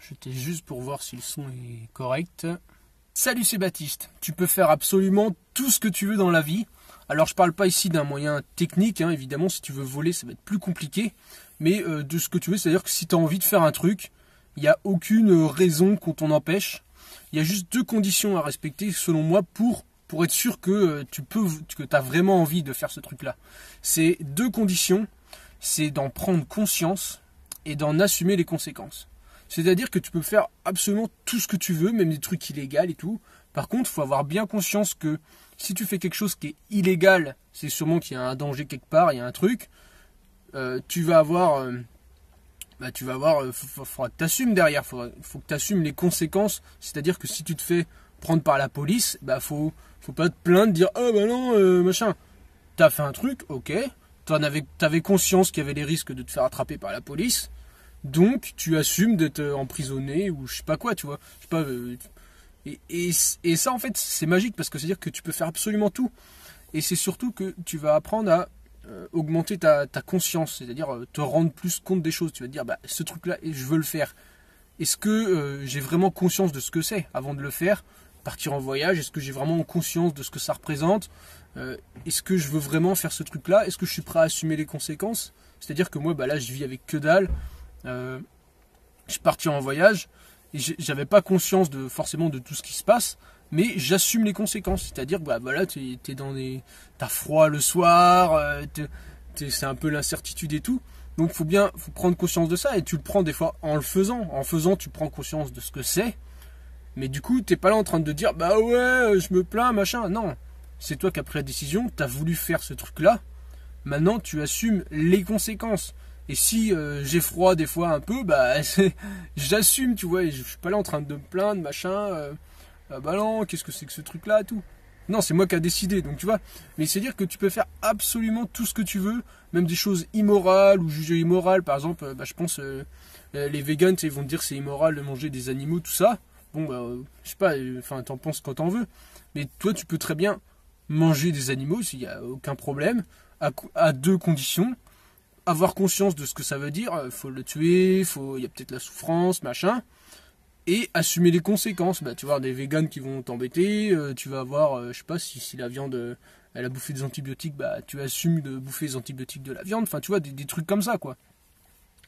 J'étais juste pour voir si le son est correct. Salut, c'est Baptiste. Tu peux faire absolument tout ce que tu veux dans la vie. Alors je parle pas ici d'un moyen technique, hein, évidemment si tu veux voler ça va être plus compliqué. Mais de ce que tu veux, c'est-à-dire que si tu as envie de faire un truc, il n'y a aucune raison qu'on t'en empêche. Il y a juste deux conditions à respecter selon moi pour être sûr que tu as vraiment envie de faire ce truc-là. Ces deux conditions, c'est d'en prendre conscience et d'en assumer les conséquences. C'est-à-dire que tu peux faire absolument tout ce que tu veux, même des trucs illégaux et tout. Par contre, il faut avoir bien conscience que si tu fais quelque chose qui est illégal, c'est sûrement qu'il y a un danger quelque part, il y a un truc. Tu vas avoir, faudra que tu assumes derrière, faut que tu assumes les conséquences. C'est-à-dire que si tu te fais prendre par la police, faut pas te plaindre, dire oh bah non, machin. T'as fait un truc, ok. T'avais conscience qu'il y avait les risques de te faire attraper par la police. Donc tu assumes d'être emprisonné ou je sais pas quoi, tu vois. Je sais pas. Et ça en fait c'est magique parce que c'est à dire que tu peux faire absolument tout. Et c'est surtout que tu vas apprendre à augmenter ta conscience, c'est-à-dire te rendre plus compte des choses. Tu vas te dire bah ce truc-là, je veux le faire. Est-ce que j'ai vraiment conscience de ce que c'est avant de le faire? Partir en voyage, est-ce que j'ai vraiment conscience de ce que ça représente? Est-ce que je veux vraiment faire ce truc-là? Est-ce que je suis prêt à assumer les conséquences? C'est-à-dire que moi, bah là, je vis avec que dalle. Je suis parti en voyage et j'avais pas conscience forcément de tout ce qui se passe, mais j'assume les conséquences. C'est-à-dire que bah, voilà, t'as froid le soir, c'est un peu l'incertitude et tout. Donc faut prendre conscience de ça et tu le prends des fois en le faisant. En faisant, tu prends conscience de ce que c'est. Mais du coup, t'es pas là en train de te dire bah ouais, je me plains, machin. Non, c'est toi qui as pris la décision, t'as voulu faire ce truc-là. Maintenant, tu assumes les conséquences. Et si j'ai froid des fois un peu, bah j'assume, tu vois. Et je suis pas là en train de me plaindre, machin. Bah non, qu'est-ce que c'est que ce truc-là, tout. Non, c'est moi qui a décidé, donc tu vois. Mais c'est dire que tu peux faire absolument tout ce que tu veux, même des choses immorales ou jugées immorales. Par exemple, je pense les vegans, ils vont te dire que c'est immoral de manger des animaux, tout ça. Bon, bah, je sais pas, t'en penses quand t'en veux. Mais toi, tu peux très bien manger des animaux, s'il n'y a aucun problème, à deux conditions. Avoir conscience de ce que ça veut dire, faut le tuer, il y a peut-être la souffrance, machin. Et assumer les conséquences. Bah, tu vas avoir des véganes qui vont t'embêter, tu vas avoir, je sais pas, si la viande, elle a bouffé des antibiotiques, bah, tu assumes de bouffer les antibiotiques de la viande. Enfin, tu vois, des trucs comme ça, quoi.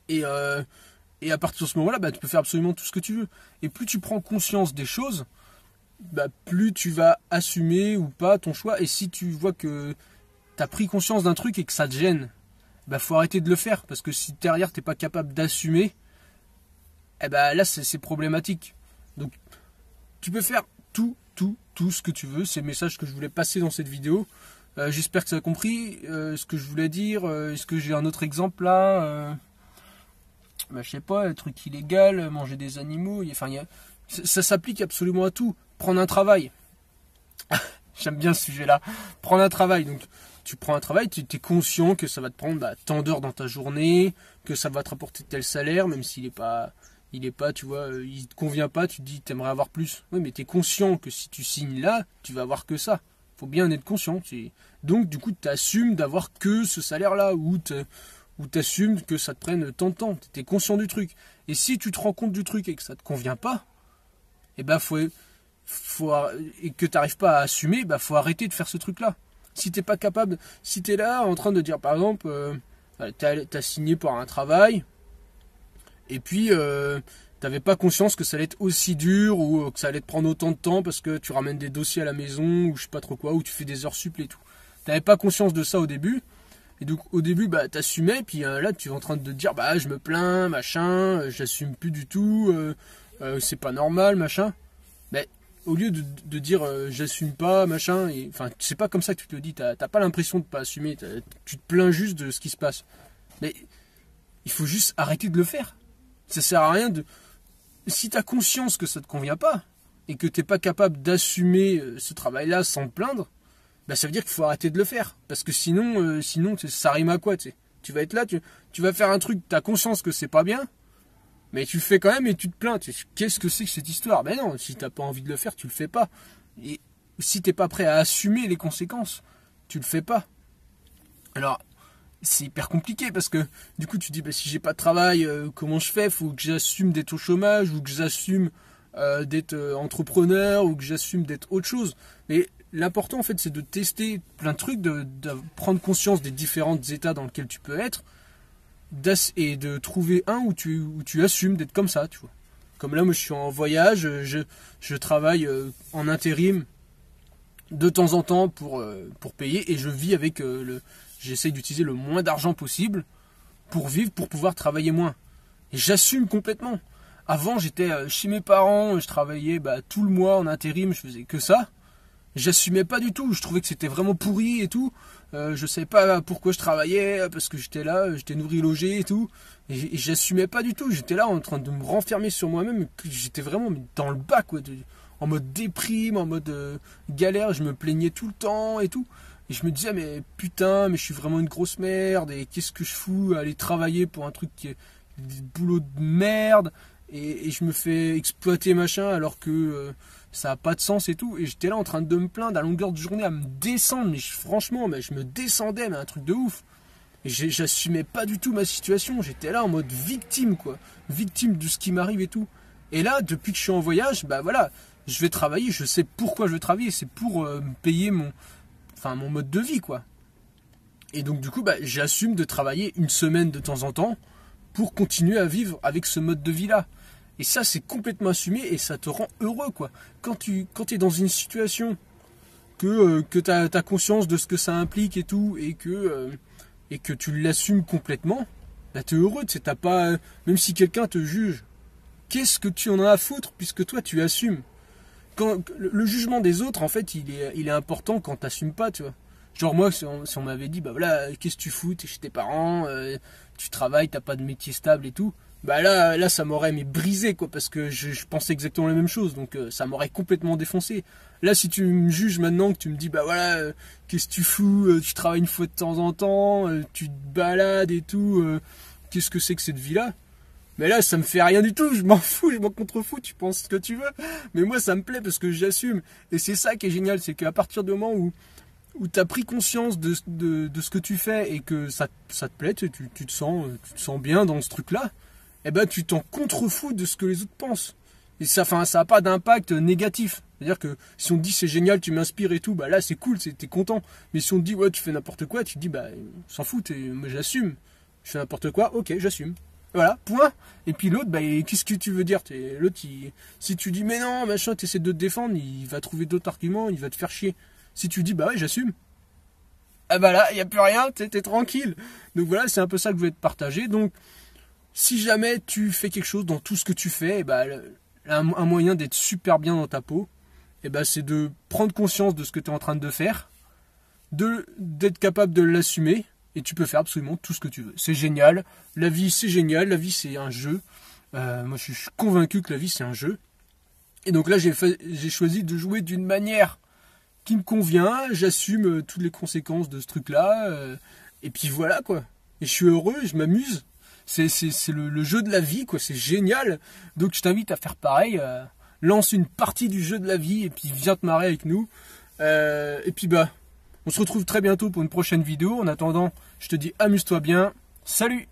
Et à partir de ce moment-là, bah, tu peux faire absolument tout ce que tu veux. Et plus tu prends conscience des choses, bah, plus tu vas assumer ou pas ton choix. Et si tu vois que tu as pris conscience d'un truc et que ça te gêne, bah, faut arrêter de le faire. Parce que si derrière, tu n'es pas capable d'assumer, eh ben, là, c'est problématique. Donc, tu peux faire tout ce que tu veux. C'est le message que je voulais passer dans cette vidéo. J'espère que tu as compris ce que je voulais dire. Est-ce que j'ai un autre exemple là bah, je sais pas, le truc illégal, manger des animaux, ça s'applique absolument à tout. Prendre un travail. J'aime bien ce sujet-là. Prendre un travail. Donc, tu prends un travail, tu es conscient que ça va te prendre tant d'heures dans ta journée, que ça va te rapporter tel salaire, même s'il est pas, tu vois, il te convient pas, tu te dis, t'aimerais avoir plus. Oui, mais tu es conscient que si tu signes là, tu vas avoir que ça. Faut bien en être conscient. Donc, du coup, tu assumes d'avoir que ce salaire-là, ou t'assumes que ça te prenne tant de temps. Tu es conscient du truc. Et si tu te rends compte du truc et que ça te convient pas, eh ben et que tu n'arrives pas à assumer, faut arrêter de faire ce truc-là. Si t'es pas capable, si tu es là en train de dire par exemple, tu as signé pour un travail, et puis t'avais pas conscience que ça allait être aussi dur ou que ça allait te prendre autant de temps parce que tu ramènes des dossiers à la maison ou je sais pas trop quoi, ou tu fais des heures sup et tout. T'avais pas conscience de ça au début. Et donc au début t'assumais, puis là tu es en train de te dire je me plains, machin, j'assume plus du tout, c'est pas normal, machin. Mais au lieu de dire j'assume pas, machin, c'est pas comme ça que tu te le dis, t'as pas l'impression de pas assumer, tu te plains juste de ce qui se passe. Mais il faut juste arrêter de le faire. Ça sert à rien si t'as conscience que ça te convient pas, et que t'es pas capable d'assumer ce travail-là sans te plaindre, ça veut dire qu'il faut arrêter de le faire. Parce que sinon ça rime à quoi, tu sais. Tu vas être là, tu vas faire un truc, tu as conscience que c'est pas bien, mais tu le fais quand même et tu te plains. Qu'est-ce que c'est que cette histoire? Ben non, si t'as pas envie de le faire, tu le fais pas. Et si t'es pas prêt à assumer les conséquences, tu le fais pas. Alors, c'est hyper compliqué parce que du coup tu dis bah, si j'ai pas de travail, comment je fais? Faut que j'assume d'être au chômage ou que j'assume d'être entrepreneur ou que j'assume d'être autre chose. Mais l'important en fait c'est de tester plein de trucs, de prendre conscience des différents états dans lesquels tu peux être et de trouver un où tu assumes d'être comme ça, tu vois. Comme là moi je suis en voyage, je travaille en intérim de temps en temps pour payer et je vis avec j'essaye d'utiliser le moins d'argent possible pour vivre, pour pouvoir travailler moins. Et j'assume complètement. Avant, j'étais chez mes parents, je travaillais tout le mois en intérim, je faisais que ça. J'assumais pas du tout, je trouvais que c'était vraiment pourri et tout. Je savais pas pourquoi je travaillais, parce que j'étais là, j'étais nourri, logé et tout. Et j'assumais pas du tout, j'étais là en train de me renfermer sur moi-même. J'étais vraiment dans le bas, quoi. En mode déprime, en mode galère, je me plaignais tout le temps et tout. Et je me disais, mais putain, mais je suis vraiment une grosse merde, et qu'est-ce que je fous à aller travailler pour un truc qui est du boulot de merde, et je me fais exploiter machin alors que ça a pas de sens et tout. Et j'étais là en train de me plaindre à longueur de journée, à me descendre, mais franchement, mais je me descendais, mais un truc de ouf. Et j'assumais pas du tout ma situation, j'étais là en mode victime, quoi. Victime de ce qui m'arrive et tout. Et là, depuis que je suis en voyage, bah voilà, je vais travailler, je sais pourquoi je veux travailler, c'est pour me payer mon mode de vie, quoi. Et donc du coup, j'assume de travailler une semaine de temps en temps pour continuer à vivre avec ce mode de vie-là. Et ça, c'est complètement assumé et ça te rend heureux, quoi. Quand tu es dans une situation que tu as conscience de ce que ça implique et tout, et que tu l'assumes complètement, tu es heureux, tu sais, t'as pas, même si quelqu'un te juge, qu'est-ce que tu en as à foutre puisque toi tu assumes. Le jugement des autres, en fait, il est important quand t'assumes pas, tu vois. Genre moi, si on m'avait dit, bah voilà, qu'est-ce que tu fous, t'es chez tes parents, tu travailles, t'as pas de métier stable et tout, bah là ça m'aurait brisé, quoi, parce que je pensais exactement la même chose, donc ça m'aurait complètement défoncé. Là, si tu me juges maintenant, que tu me dis, bah voilà, qu'est-ce que tu fous, tu travailles une fois de temps en temps, tu te balades et tout, qu'est-ce que c'est que cette vie-là? Mais là, ça me fait rien du tout, je m'en fous, je m'en contrefous, tu penses ce que tu veux. Mais moi, ça me plaît parce que j'assume. Et c'est ça qui est génial, c'est qu'à partir du moment où tu as pris conscience de ce que tu fais et que ça te plaît, tu te sens bien dans ce truc-là, eh ben tu t'en contrefous de ce que les autres pensent. Et ça n'a pas d'impact négatif. C'est-à-dire que si on te dit c'est génial, tu m'inspires et tout, bah là c'est cool, t'es content. Mais si on te dit ouais tu fais n'importe quoi, tu te dis bah on s'en fout, moi j'assume. Je fais n'importe quoi, ok j'assume. Voilà, point. Et puis l'autre, qu'est-ce que tu veux dire? L'autre, si tu dis mais non, machin, tu essaies de te défendre, il va trouver d'autres arguments, il va te faire chier. Si tu dis bah ouais, j'assume. Ah bah là, il n'y a plus rien, t'es tranquille. Donc voilà, c'est un peu ça que je voulais te partager. Donc, si jamais tu fais quelque chose dans tout ce que tu fais, un moyen d'être super bien dans ta peau, c'est de prendre conscience de ce que tu es en train de faire, d'être capable de l'assumer. Et tu peux faire absolument tout ce que tu veux. C'est génial. La vie, c'est génial. La vie, c'est un jeu. Moi, je suis convaincu que la vie, c'est un jeu. Et donc là, j'ai choisi de jouer d'une manière qui me convient. J'assume toutes les conséquences de ce truc-là. Et puis voilà, quoi. Et je suis heureux, je m'amuse. C'est le jeu de la vie, quoi. C'est génial. Donc, je t'invite à faire pareil. Lance une partie du jeu de la vie et puis viens te marrer avec nous. Et puis, on se retrouve très bientôt pour une prochaine vidéo. En attendant, je te dis amuse-toi bien. Salut!